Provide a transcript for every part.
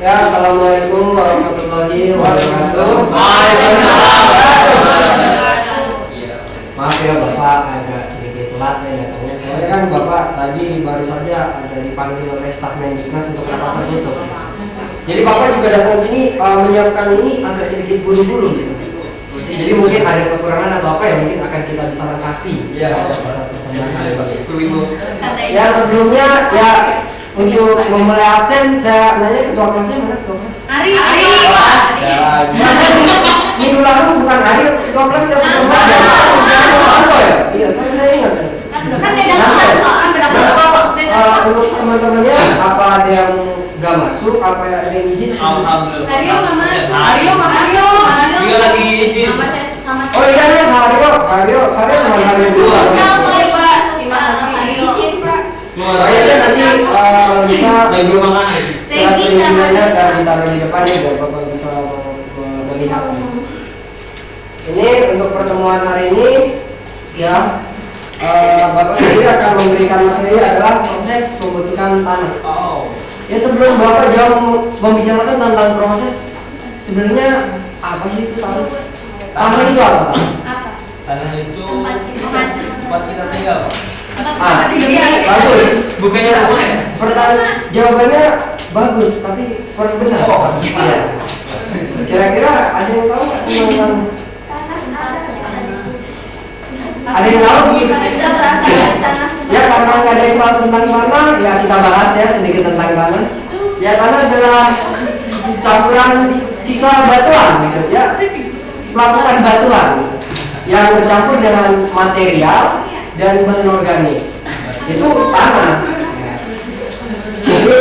Ya, assalamualaikum warahmatullahi wabarakatuh. Maaf ya Bapak, agak sedikit telat ya datangnya. Soalnya kan Bapak tadi baru saja ada dipanggil oleh staf Mendiknas untuk rapat tertutup. Jadi Bapak juga datang sini menyiapkan ini agak sedikit buru-buru gitu. Jadi mungkin ada kekurangan atau apa yang mungkin akan kita bisa lengkapi. Ya sebelumnya ya untuk memulai absen saya nanya ketua kelasnya mana ketua kelas? Ari. Minggu lalu bukan Ari ketua kelas yang sebelumnya ya? Iya saya ingat. Kan beda kelas. Untuk teman-temannya apa ada yang nggak masuk apa ada yang izin? Alhamdulillah. Aryo nggak masuk. Dia lagi izin. Oh iya ya Aryo dua. Sama Pak. Kayaknya nanti bisa Bagi makanan. surat perizinannya dan ditaruh di depan ya biar Bapak bisa melihat. Ini untuk pertemuan hari ini ya Bapak sendiri akan memberikan materi adalah proses pembentukan tanah. Ya sebelum Bapak jauh membicarakan tentang proses, sebenarnya apa sih itu tanah? Tanah itu apa? Tanah itu tempat kita tinggal. Bagus. Bukannya rumah ya? Pertanyaan jawabannya bagus, tapi kurang benar. Iya. Kira-kira ada yang tahu nggak tentang ada yang tahu? Ya karena nggak ada yang tahu tentang tanah, ya kita bahas ya sedikit tentang tanah. Ya tanah adalah campuran sisa batuan, gitu ya. Pelapukan batuan yang bercampur dengan material dan bahan organik. Itu tanah. Jadi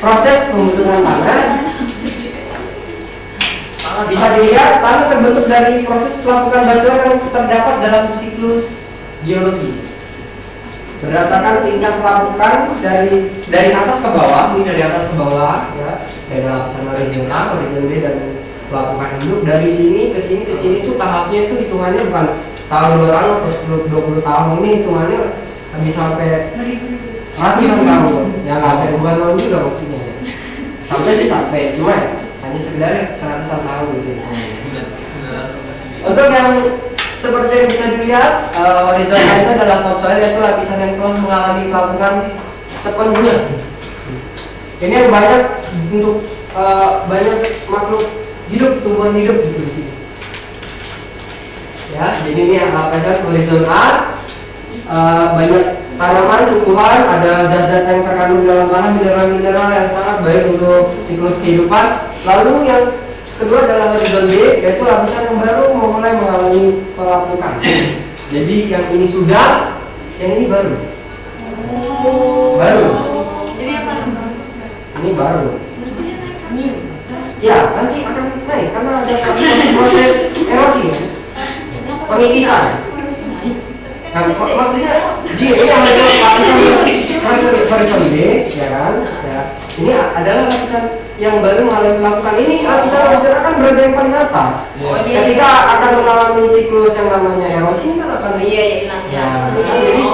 proses pembentukan tanah bisa dilihat tanah terbentuk dari proses pelapukan batuan yang terdapat dalam siklus geologi. Berdasarkan tingkat pelapukan dari atas ke bawah, ini dari atas ke bawah ya, dari lapisan horizon A, horizon B dan pelapukan induk dari sini ke sini itu tahapnya itu hitungannya bukan setahun 2 tahun atau 10-20 tahun, ini hitungannya bisa sampai ratusan tahun. Ya nggak ada ribuan tahun juga maksudnya ya. Sampai cuma ya, hanya sekedar 100-an tahun gitu. Untuk yang seperti yang bisa dilihat horizontal itu adalah topsoil, yaitu lapisan yang telah mengalami pelapukan sepenuhnya. Ini yang banyak untuk banyak makhluk hidup, tumbuhan hidup gitu di sini. Ya, jadi ini lapisan horizon A, banyak tanaman, tumbuhan, ada zat-zat yang terkandung dalam tanah, mineral-mineral yang sangat baik untuk siklus kehidupan. Lalu yang kedua adalah horizon B, yaitu lapisan yang baru mulai mengalami pelapukan. Jadi yang ini sudah, yang ini baru. Baru. Ini apa? Ini baru. Ya, nanti akan naik karena ada proses erosi ya. Pengikisan. Nah, maksudnya dia ini lapisan horizon B, ya kan? Ya. Ini adalah lapisan yang baru mengalami pelapukan. Ini lapisan akan berada yang paling atas. Ketika akan mengalami siklus yang namanya erosi ini kan akan hilang. Jadi ini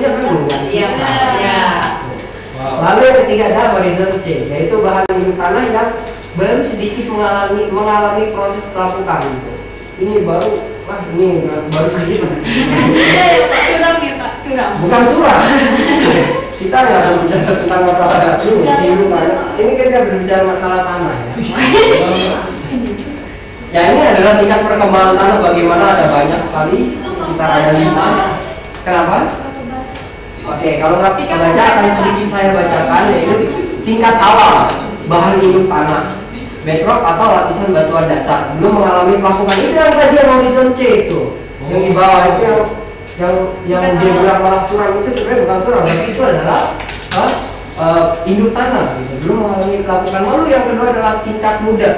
akan berubah. Iya. Lalu yang ketiga adalah horizon C, yaitu bahan hidup tanah yang baru sedikit mengalami proses pelapukan gitu. Ini baru sedikit. Suram. Bukan suram. Kita nggak berbicara tentang masalah ini tanah. Ini kita berbicara masalah tanah ya. Ya ini adalah tingkat perkembangan tanah, bagaimana ada banyak sekali, sekitar ada 5. Kenapa? Oke, kalau nggak kita baca akan sedikit saya bacakan, yaitu tingkat awal bahan hidup tanah, bedrock atau lapisan batuan dasar belum mengalami pelapukan. Itu yang tadi yang horizon C itu, yang di bawah itu yang dia bilang malah suram itu sebenarnya bukan suram, tapi itu adalah induk tanah, gitu, belum mengalami pelapukan. Lalu yang kedua adalah tingkat muda,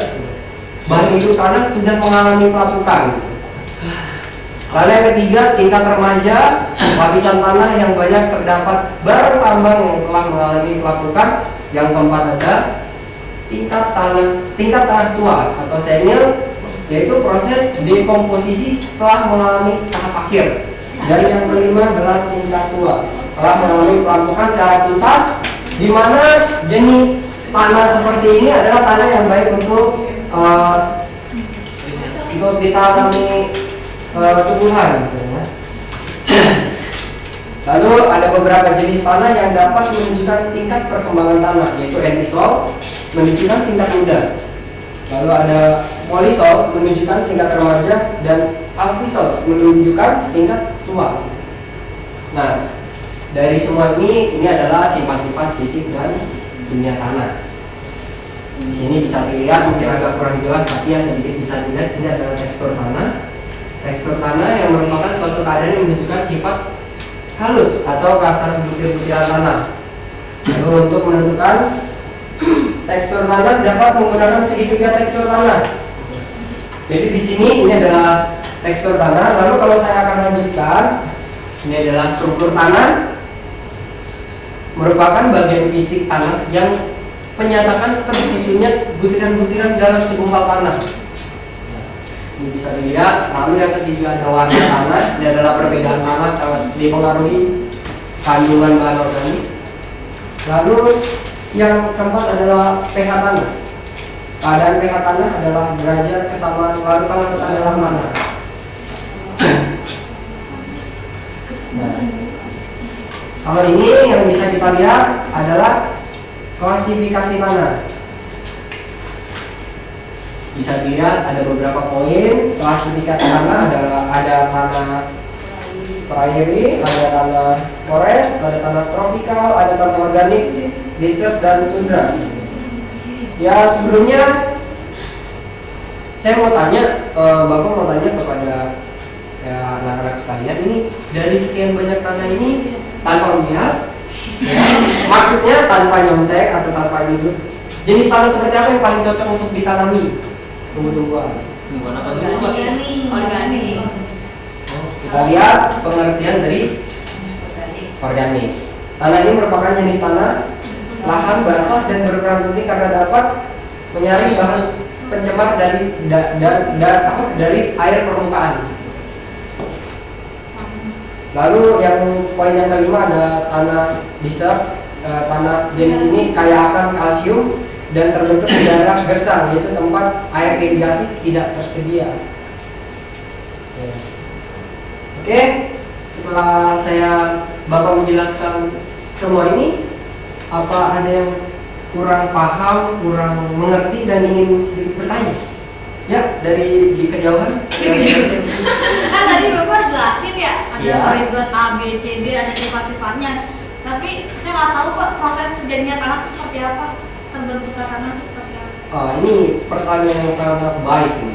bahan hidup tanah sudah mengalami pelapukan. Lalu yang ketiga tingkat remaja, lapisan tanah yang banyak terdapat barang tambang yang telah mengalami pelapukan. Yang keempat ada tingkat tanah tua atau senil, yaitu proses dekomposisi setelah mengalami tahap akhir. Dan yang kelima adalah tingkat tua, telah mengalami pelapukan secara tuntas, di mana jenis tanah seperti ini adalah tanah yang baik untuk ditanami tumbuhan gitu ya. Lalu ada beberapa jenis tanah yang dapat menunjukkan tingkat perkembangan tanah, yaitu entisol menunjukkan tingkat muda. Lalu ada polisol menunjukkan tingkat remaja, dan alfisol menunjukkan tingkat tua. Nah, dari semua ini adalah sifat-sifat fisik dan kimia tanah. Di sini bisa dilihat, mungkin agak kurang jelas, tapi ya sedikit bisa dilihat. Ini adalah tekstur tanah. Tekstur tanah yang merupakan suatu keadaan yang menunjukkan sifat halus atau kasar butir-butiran tanah. Lalu untuk menentukan tekstur tanah dapat menggunakan segitiga tekstur tanah. Jadi di sini ini adalah tekstur tanah. Lalu kalau saya akan lanjutkan, ini adalah struktur tanah, merupakan bagian fisik tanah yang menyatakan tersusunnya butiran-butiran dalam segumpal tanah. Ini bisa dilihat. Lalu yang ketiga ada warna tanah. Ini adalah perbedaan tanah sangat dipengaruhi kandungan bahan organik. Lalu yang keempat adalah pH tanah. Keadaan pH tanah adalah derajat kesamaan larutan lautan dalam tanah. Nah, kalau ini yang bisa kita lihat adalah klasifikasi tanah. Bisa dilihat ada beberapa poin klasifikasi tanah. Ada tanah prairie, ada tanah forest, ada tanah tropikal, ada tanah organik, desert, dan tundra. Ya, sebelumnya saya mau tanya, Bapak mau tanya kepada ya, anak-anak sekalian, ini dari sekian banyak tanah ini tanpa melihat, ya, maksudnya tanpa nyontek atau tanpa ini, jenis tanah seperti apa yang paling cocok untuk ditanami tumbuh-tumbuhan? Tumbuhan apa tuh? Organik. Kita lihat pengertian dari organik. Tanah ini merupakan jenis tanah lahan basah dan berperan penting karena dapat menyaring bahan pencemar dari air permukaan. Lalu yang poin yang kelima ada tanah desert. Tanah jenis ini kaya akan kalsium dan terbentuk di daerah gersang, yaitu tempat air irigasi tidak tersedia. Oke, setelah Bapak menjelaskan semua ini, apa ada yang kurang paham, kurang mengerti dan ingin sedikit bertanya? Ya, dari kejauhan. Kan tadi Bapak jelasin ya, ada Ya. horizon A, B, C, D, ada sifat-sifatnya. Tapi saya nggak tahu kok proses terjadinya tanah itu seperti apa, terbentuknya tanah itu seperti apa. Ini pertanyaan yang sangat baik ini.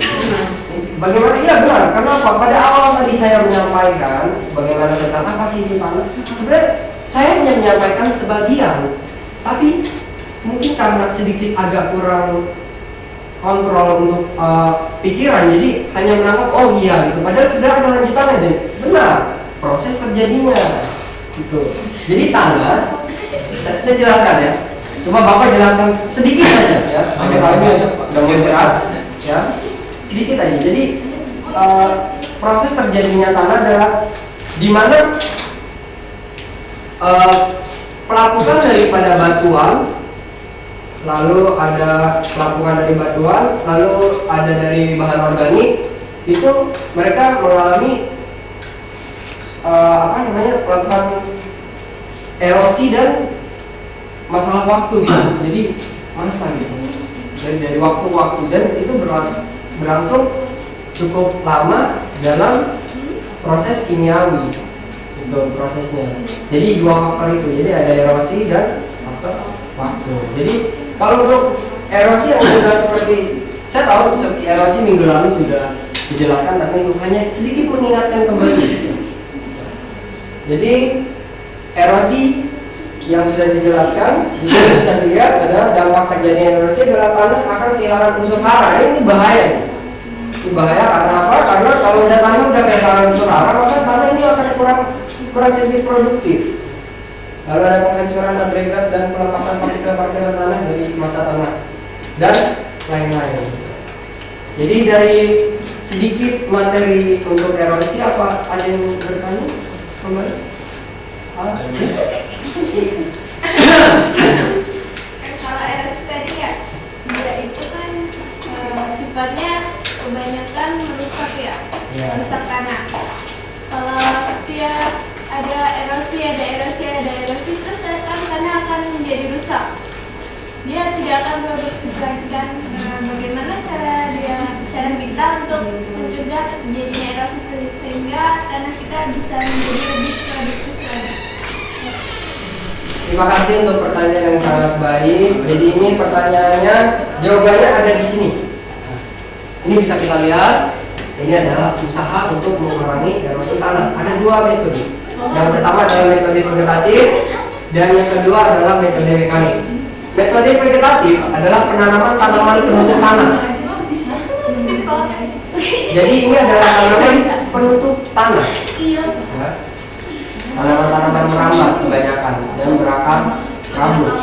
Bagaimana? Iya benar. Kenapa? Pada awal tadi saya menyampaikan bagaimana tentang apa sih itu tanah. Sebenarnya saya hanya menyampaikan sebagian, tapi mungkin karena sedikit agak kurang kontrol untuk pikiran, jadi hanya menangkap oh iya gitu. Padahal sudah ada lanjutannya dan benar proses terjadinya gitu. Jadi tanah, saya jelaskan ya. Coba Bapak jelaskan sedikit saja ya. Kita udah mau istirahat ya. Sedikit aja. Jadi proses terjadinya tanah adalah di mana pelapukan daripada batuan, lalu ada pelapukan dari batuan, lalu ada dari bahan organik. Itu mereka mengalami pelapukan erosi dan masalah waktu gitu. Jadi masa gitu. Dari waktu ke waktu, dan itu berlangsung cukup lama dalam proses kimiawi itu prosesnya. Jadi dua faktor itu, jadi ada erosi dan faktor waktu. Jadi kalau untuk erosi yang sudah seperti saya tahu erosi minggu lalu sudah dijelaskan, tapi itu hanya sedikit mengingatkan kembali. Jadi erosi yang sudah dijelaskan, bisa dilihat ada dampak terjadinya erosi adalah tanah akan kehilangan unsur hara. Ini bahaya. Itu bahaya karena apa? Karena kalau udah tanah udah kehilangan unsur hara, maka tanah ini akan kurang sedikit produktif. Lalu ada penghancuran agregat dan pelepasan partikel-partikel tanah dari massa tanah dan lain-lain. Jadi dari sedikit materi untuk erosi, apa ada yang bertanya? Kembali? Kalau erosi sifatnya kebanyakan merusak ya, Iya. merusak tanah. Kalau setiap ada erosi, terus kan tanah akan menjadi rusak. Dia tidak akan produktif lagi kan. Bagaimana cara kita untuk mencegah terjadinya erosi sehingga tanah kita bisa menjadi lebih produktif lagi? Terima kasih untuk pertanyaan yang sangat baik. Jadi ini pertanyaannya, jawabannya ada di sini. Ini bisa kita lihat. Ini adalah usaha untuk mengurangi erosi tanah. Ada dua metode. Yang pertama adalah metode vegetatif dan yang kedua adalah metode mekanik. Metode vegetatif adalah penanaman tanaman penutup tanah. Jadi ini adalah tanaman penutup tanah. Ya. Tanaman-tanaman merambat kebanyakan dan berakar rambut.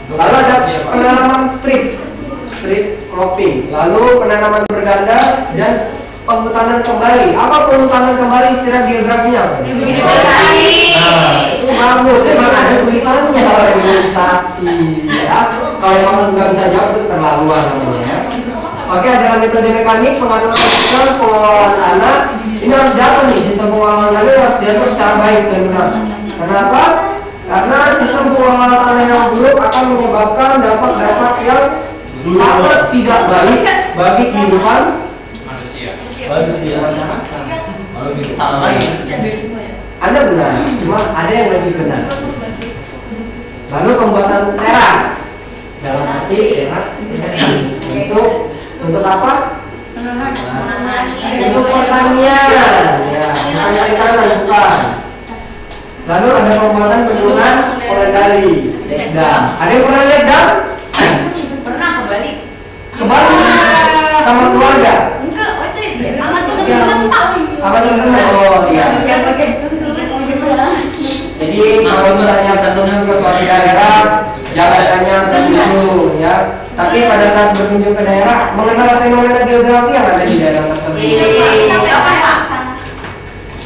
Lalu ada penanaman strip cropping. Lalu penanaman berganda dan penghutanan kembali. Apa penghutanan kembali istilah geografinya? Nah, itu bagus. Emang ada tulisannya organisasi. Ya, kalau emang nggak bisa jawab itu terlaluan namanya. Oke, adalah metode mekanik pengaturan sistem pengelolaan tanah. Ini harus diatur nih, sistem pengelolaan tanah harus diatur secara baik dan benar. Kenapa? Karena sistem pengelolaan tanah yang buruk akan menyebabkan dampak-dampak yang sangat tidak baik bagi kehidupan manusia masyarakat. Salah lagi. Anda benar, cuma ada yang lebih benar. Lalu pembuatan teras, dalam arti teras untuk apa? Untuk pertanian, ya, pertanian bukan. Lalu ada pembuatan bendungan pengendali, dam. Ada yang pernah lihat dam? Pernah ke Bali? Ke Bali sama keluarga. Enggak, Oce aja. Sama teman-teman Pak. Apa teman-teman? Oh iya. Yang Oce tuntun, Oce pulang. Jadi kalau misalnya berkunjung ke suatu daerah, jangan hanya berkunjung, ya. Tapi pada saat berkunjung ke daerah, mengenal fenomena geografi yang ada di daerah tersebut.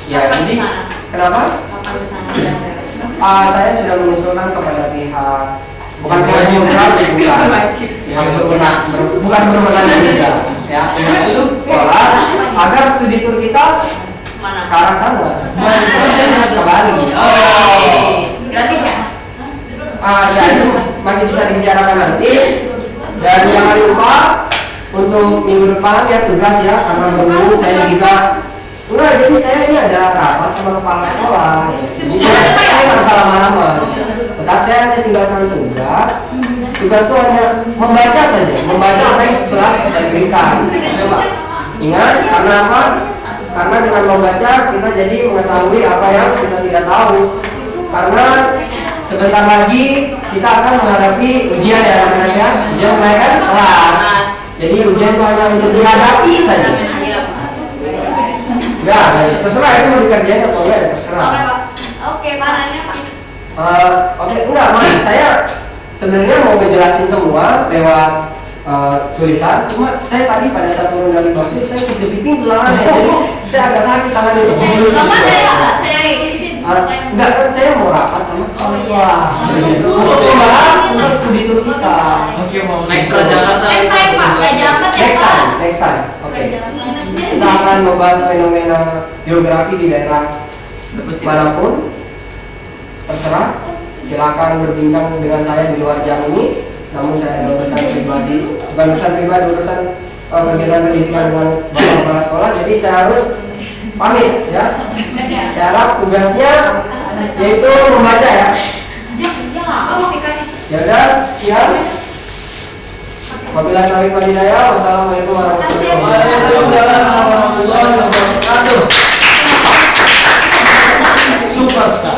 Ya, jadi kenapa? Saya sudah mengusulkan kepada pihak bukan pihak geografi, bukan berwenang juga, ya, sekolah agar studi tur kita ke arah sana, ke Bali. Gratis ya? Ya itu masih bisa dibicarakan nanti. Dan jangan lupa untuk minggu depan ya tugas ya, karena baru saya juga jadi saya ini ada rapat sama kepala sekolah ya. Jadi saya nggak bisa lama-lama, tetap saya hanya tinggalkan tugas itu hanya membaca saja, membaca apa yang telah saya berikan. Ingat, karena apa? Karena dengan membaca kita jadi mengetahui apa yang kita tidak tahu. Karena sebentar lagi kita akan menghadapi ujian ya anak-anak ya, ujian kenaikan kelas. Jadi ujian itu hanya untuk dihadapi saja. Ya, terserah itu mau dikerjain atau enggak ya terserah. Oke, Pak, nanya Pak. Oke, enggak, Mas. Saya sebenarnya mau ngejelasin semua lewat tulisan. Cuma saya tadi pada saat turun dari busway saya kejepitin tulangannya, jadi saya agak sakit tangan itu. Bapak saya izin. Enggak, kan saya mau rapat sama kepala sekolah untuk membahas tentang studi tur kita. Oke, mau naik ke Jakarta. Next time, Pak. Nggak jabat ya, Next time. Oke. Kita akan membahas fenomena geografi di daerah manapun. Terserah. Silakan berbincang dengan saya di luar jam ini. Namun saya ada urusan pribadi, bukan urusan pribadi, urusan kegiatan pendidikan dengan kepala sekolah. Jadi saya harus pamit ya. Saya harap tugasnya yaitu membaca ya. Ya udah, sekian. Wabillahi taufiq wal hidayah. Wassalamualaikum warahmatullahi wabarakatuh. Superstar.